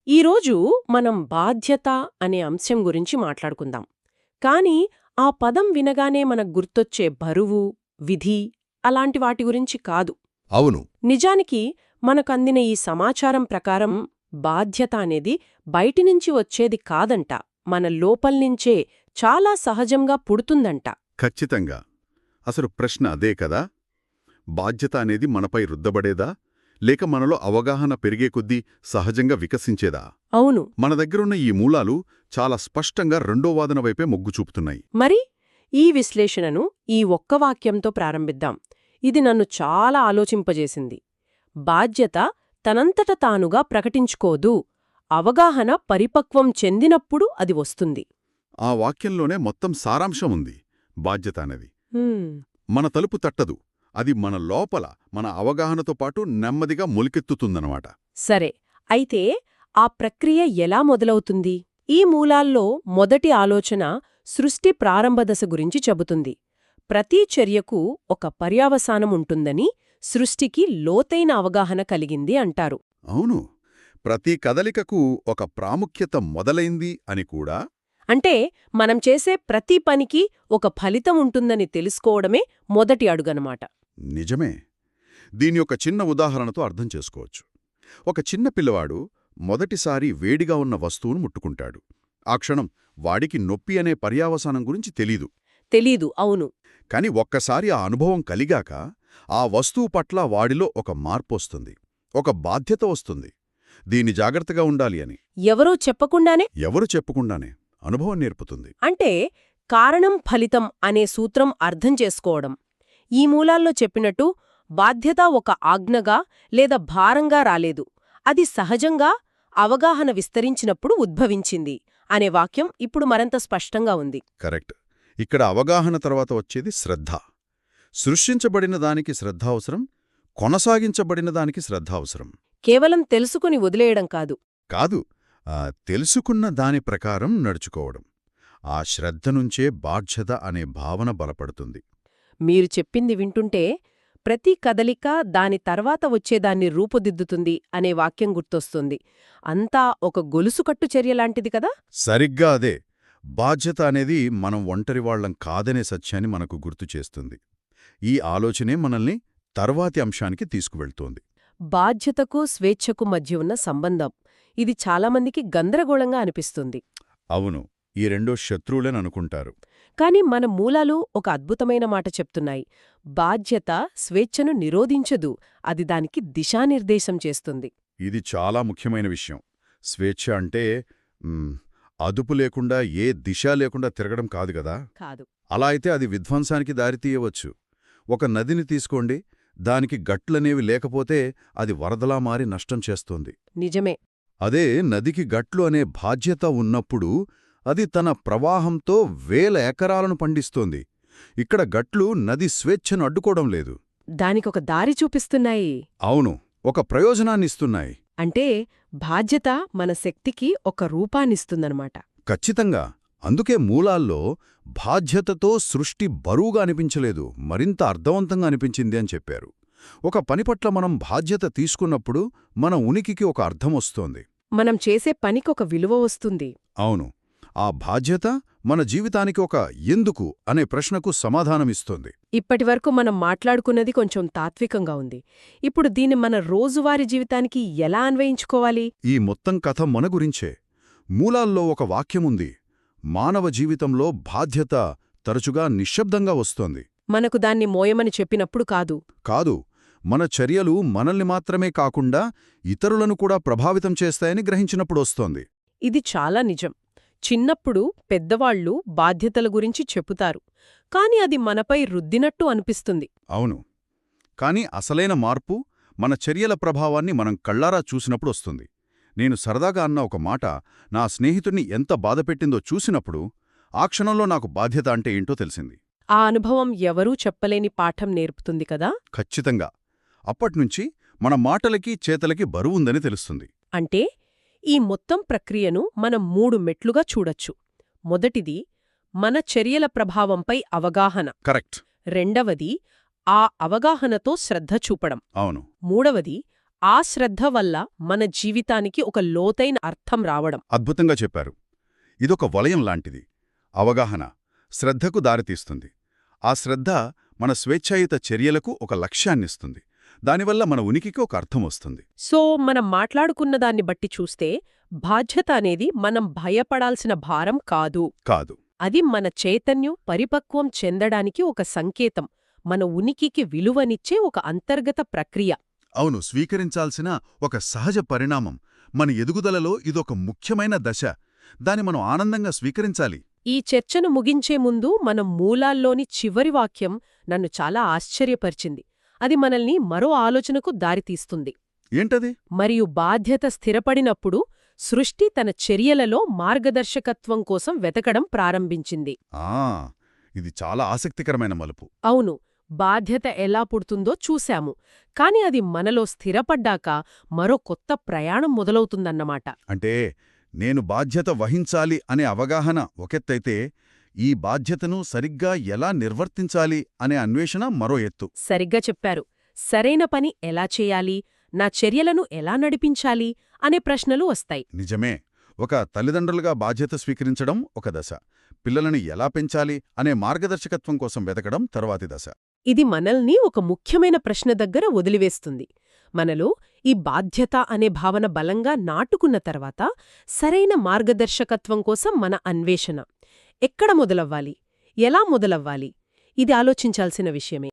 ఈరోజు మనం బాధ్యత అనే అంశం గురించి మాట్లాడుకుందాం. కానీ ఆ పదం వినగానే మనకు గుర్తొచ్చే బరువు, విధి అలాంటి వాటి గురించి కాదు. అవును. నిజానికి మనకందిన ఈ సమాచారం ప్రకారం బాధ్యత అనేది బయటినుంచి వచ్చేది కాదంట, మన లోపల్నించే చాలా సహజంగా పుడుతుందంట. ఖచ్చితంగా. అసలు ప్రశ్న అదే కదా. బాధ్యత అనేది మనపై రుద్దబడేదా, లేక మనలో అవగాహన పెరిగే కొద్దీ సహజంగా వికసించేదా? అవును. మన దగ్గరున్న ఈ మూలాలు చాలా స్పష్టంగా రెండో వాదన వైపే మొగ్గు చూపుతున్నాయి. మరి ఈ విశ్లేషణను ఈ ఒక్క వాక్యంతో ప్రారంభిద్దాం. ఇది నన్ను చాలా ఆలోచింపజేసింది. బాధ్యత తనంతట తానుగా ప్రకటించుకోదు, అవగాహన పరిపక్వం చెందినప్పుడు అది వస్తుంది. ఆ వాక్యంలోనే మొత్తం సారాంశం ఉంది. బాధ్యత అనేది హ్మ్, మన తలుపు తట్టదు. అది మన లోపల మన అవగాహనతో పాటు నెమ్మదిగా మొలికెత్తుతుందన్నమాట. సరే, అయితే ఆ ప్రక్రియ ఎలా మొదలవుతుంది? ఈ మూలాల్లో మొదటి ఆలోచన సృష్టి ప్రారంభదశ గురించి చెబుతుంది. ప్రతి చర్యకు ఒక పర్యావసానం ఉంటుందని, సృష్టికి లోతైన అవగాహన కలిగింది అంటారు. అవును. ప్రతి కదలికకు ఒక ప్రాముఖ్యత మొదలైంది అని కూడా. అంటే మనం చేసే ప్రతి పనికి ఒక ఫలితం ఉంటుందని తెలుసుకోవడమే మొదటి అడుగనమాట. నిజమే. దీని ఒక చిన్న ఉదాహరణతో అర్థం చేసుకోవచ్చు. ఒక చిన్న పిల్లవాడు మొదటిసారి వేడిగా ఉన్న వస్తువును ముట్టుకుంటాడు. ఆ క్షణం వాడికి నొప్పి అనే పర్యావసానం గురించి తెలీదు. తెలీదు, అవును. కాని ఒక్కసారి ఆ అనుభవం కలిగాక ఆ వస్తువు పట్ల వాడిలో ఒక మార్పొస్తుంది. ఒక బాధ్యత వస్తుంది. దీన్ని జాగ్రత్తగా ఉండాలి అని. ఎవరో చెప్పకుండానే. ఎవరు చెప్పకుండానే అనుభవం నేర్పుతుంది. అంటే కారణం ఫలితం అనే సూత్రం అర్థం చేసుకోవడం. ఈ మూలాల్లో చెప్పినట్టు బాధ్యత ఒక ఆజ్ఞగా లేదా భారంగా రాలేదు, అది సహజంగా అవగాహన విస్తరించినప్పుడు ఉద్భవించింది అనే వాక్యం ఇప్పుడు మరింత స్పష్టంగా ఉంది. కరెక్ట్. ఇక్కడ అవగాహన తర్వాత వచ్చేది శ్రద్ధ. సృష్టించబడిన దానికి శ్రద్ధ అవసరం, కొనసాగించబడిన దానికి శ్రద్ధ అవసరం. కేవలం తెలుసుకుని వదిలేయడం కాదు. కాదు, తెలుసుకున్న దాని ప్రకారం నడుచుకోవడం. ఆ శ్రద్ధ నుంచే బాధ్యత అనే భావన బలపడుతుంది. మీరు చెప్పింది వింటుంటే ప్రతి కదలిక దాని తర్వాత వచ్చేదాన్ని రూపుదిద్దుతుంది అనే వాక్యం గుర్తొస్తుంది. అంతా ఒక గొలుసుకట్టు చర్యలాంటిది కదా. సరిగ్గా అదే. బాధ్యత అనేది మనం ఒంటరివాళ్లం కాదనే సత్యాన్ని మనకు గుర్తుచేస్తుంది. ఈ ఆలోచనే మనల్ని తర్వాతి అంశానికి తీసుకువెళ్తోంది. బాధ్యతకు స్వేచ్ఛకు మధ్య ఉన్న సంబంధం. ఇది చాలామందికి గందరగోళంగా అనిపిస్తుంది. అవును, ఈ రెండో శత్రువులేననుకుంటారు. కాని మన మూలాలు ఒక అద్భుతమైన మాట చెప్తున్నాయి. బాధ్యత స్వేచ్ఛను నిరోధించదు, అది దానికి దిశానిర్దేశం చేస్తుంది. ఇది చాలా ముఖ్యమైన విషయం. స్వేచ్ఛ అంటే అదుపు లేకుండా ఏ దిశ లేకుండా తిరగడం కాదు గదా. కాదు. అలా అయితే అది విధ్వంసానికి దారితీయవచ్చు. ఒక నదిని తీసుకోండి, దానికి గట్లనేవి లేకపోతే అది వరదలా మారి నష్టం చేస్తోంది. నిజమే. అదే నదికి గట్లు అనే బాధ్యత ఉన్నప్పుడు అది తన ప్రవాహంతో వేల ఎకరాలను పండిస్తోంది. ఇక్కడ గట్లు నది స్వేచ్ఛను అడ్డుకోవడం లేదు. దానికొక దారి చూపిస్తున్నాయి. అవును, ఒక ప్రయోజనాన్నిస్తున్నాయి. అంటే బాధ్యత మన శక్తికి ఒక రూపాన్నిస్తుందన్నమాట. ఖచ్చితంగా. అందుకే మూలాల్లో బాధ్యతతో సృష్టి బరువుగా అనిపించలేదు, మరింత అర్థవంతంగా అనిపించింది అని చెప్పారు. ఒక పనిపట్ల మనం బాధ్యత తీసుకున్నప్పుడు మన ఉనికికి ఒక అర్థం వస్తోంది. మనం చేసే పనికొక విలువ వస్తుంది. అవును, ఆ బాధ్యత మన జీవితానికి ఒక ఎందుకు అనే ప్రశ్నకు సమాధానమిస్తోంది. ఇప్పటివరకు మనం మాట్లాడుకున్నది కొంచెం తాత్వికంగా ఉంది. ఇప్పుడు దీన్ని మన రోజువారీ జీవితానికి ఎలా అన్వయించుకోవాలి? ఈ మొత్తం కథ మన గురించే. మూలాల్లో ఒక వాక్యముంది. మానవ జీవితంలో బాధ్యత తరచుగా నిశ్శబ్దంగా వస్తోంది. మనకు దాన్ని మోయమని చెప్పినప్పుడు కాదు. కాదు, మన చర్యలు మనల్ని మాత్రమే కాకుండా ఇతరులను కూడా ప్రభావితం చేస్తాయని గ్రహించినప్పుడు వస్తోంది. ఇది చాలా నిజం. చిన్నప్పుడు పెద్దవాళ్లు బాధ్యతల గురించి చెప్పుతారు, కాని అది మనపై రుద్దినట్టు అనిపిస్తుంది. అవును, కాని అసలైన మార్పు మన చర్యల ప్రభావాన్ని మనం కళ్ళారా చూసినప్పుడు వస్తుంది. నేను సరదాగా అన్న ఒక మాట నా స్నేహితుణ్ణి ఎంత బాధపెట్టిందో చూసినప్పుడు ఆ క్షణంలో నాకు బాధ్యత అంటే ఏంటో తెలిసింది. ఆ అనుభవం ఎవరూ చెప్పలేని పాఠం నేర్పుతుంది కదా. ఖచ్చితంగా. అప్పట్నుంచి మన మాటలకి చేతలకి బరువుందని తెలుస్తుంది. అంటే ఈ మొత్తం ప్రక్రియను మనం 3 మెట్లుగా చూడొచ్చు. మొదటిది మన చర్యల ప్రభావంపై అవగాహన. కరెక్ట్. రెండవది ఆ అవగాహనతో శ్రద్ధ చూపడం. అవును. మూడవది ఆ శ్రద్ధ వల్ల మన జీవితానికి ఒక లోతైన అర్థం రావడం. అద్భుతంగా చెప్పారు. ఇదొక వలయం లాంటిది. అవగాహన శ్రద్ధకు దారితీస్తుంది. ఆ శ్రద్ధ మన స్వేచ్ఛాయుత చర్యలకు ఒక లక్ష్యాన్నిస్తుంది. దానివల్ల మన ఉనికికి ఒక అర్థం వస్తుంది. సో మనం మాట్లాడుకున్న దాన్ని బట్టి చూస్తే బాధ్యత అనేది మనం భయపడాల్సిన భారం కాదు. కాదు. అది మన చైతన్యం పరిపక్వం చెందడానికి ఒక సంకేతం, మన ఉనికికి విలువనిచ్చే ఒక అంతర్గత ప్రక్రియ. అవును, స్వీకరించాల్సిన ఒక సహజ పరిణామం. మన ఎదుగుదలలో ఇదొక ముఖ్యమైన దశ. దాన్ని మనం ఆనందంగా స్వీకరించాలి. ఈ చర్చను ముగించే ముందు మనం మూలాల్లోని చివరి వాక్యం నన్ను చాలా ఆశ్చర్యపరిచింది. అది మనల్ని మరో ఆలోచనకు దారితీస్తుంది. ఏంటది? మరియు బాధ్యత స్థిరపడినప్పుడు సృష్టి తన చర్యలలో మార్గదర్శకత్వం కోసం వెతకడం ప్రారంభించింది. ఇది చాలా ఆసక్తికరమైన మలుపు. అవును, బాధ్యత ఎలా పుడుతుందో చూశాము, కాని అది మనలో స్థిరపడ్డాక మరో కొత్త ప్రయాణం మొదలవుతుందన్నమాట. అంటే నేను బాధ్యత వహించాలి అనే అవగాహన ఒకెత్తైతే, ఈ బాధ్యతను సరిగ్గా ఎలా నిర్వర్తించాలి అనే అన్వేషణ మరో ఎత్తు. సరిగ్గా చెప్పారు. సరైన పని ఎలా చేయాలి, నా చర్యలను ఎలా నడిపించాలి అనే ప్రశ్నలు వస్తాయి. నిజమే. ఒక తల్లిదండ్రులుగా బాధ్యత స్వీకరించడం ఒక దశ. పిల్లలను ఎలా పెంచాలి అనే మార్గదర్శకత్వం కోసం వెతకడం తరువాతి దశ. ఇది మనల్ని ఒక ముఖ్యమైన ప్రశ్న దగ్గర వదిలివేస్తుంది. మనలో ఈ బాధ్యత అనే భావన బలంగా నాటుకున్న తర్వాత సరైన మార్గదర్శకత్వం కోసం మన అన్వేషణ ఎక్కడ మొదలవ్వాలి, ఎలా మొదలవ్వాలి, ఇది ఆలోచించాల్సిన విషయమే.